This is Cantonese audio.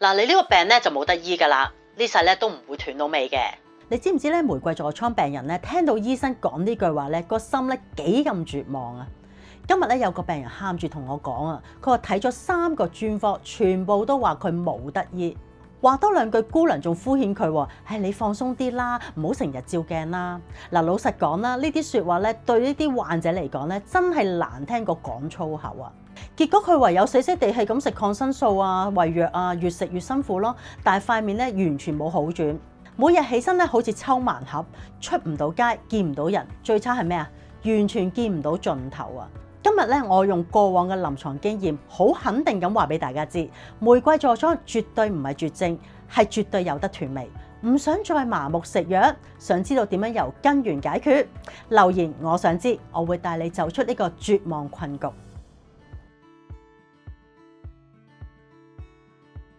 嗱，你呢個病咧就冇得醫㗎啦，呢世咧都唔會斷到尾嘅。你知唔知咧？玫瑰痤瘡病人咧聽到醫生講呢句話咧，個心咧幾咁絕望啊！今日咧有個病人喊住同我講啊，佢話睇咗3個專科，全部都話佢冇得醫。話多兩句，姑娘仲敷衍佢喎，係你放鬆啲啦，唔好成日照鏡啦。嗱，老實講啦，呢啲説話咧對呢啲患者嚟講咧，真係難聽過講粗口啊！結果佢唯有死死地氣咁食抗生素啊、胃藥啊，越食越辛苦咯。但係塊面咧完全冇好轉，每日起身咧好似抽盲盒，出唔到街，見唔到人，最差係咩啊？完全見唔到盡頭啊！今日咧，我用過往嘅臨床經驗，好肯定咁話俾大家知，玫瑰痤瘡絕對唔係絕症，係絕對有得斷尾。唔想再麻木食藥，想知道點樣由根源解決？留言我想知，我會帶你走出呢個絕望困局。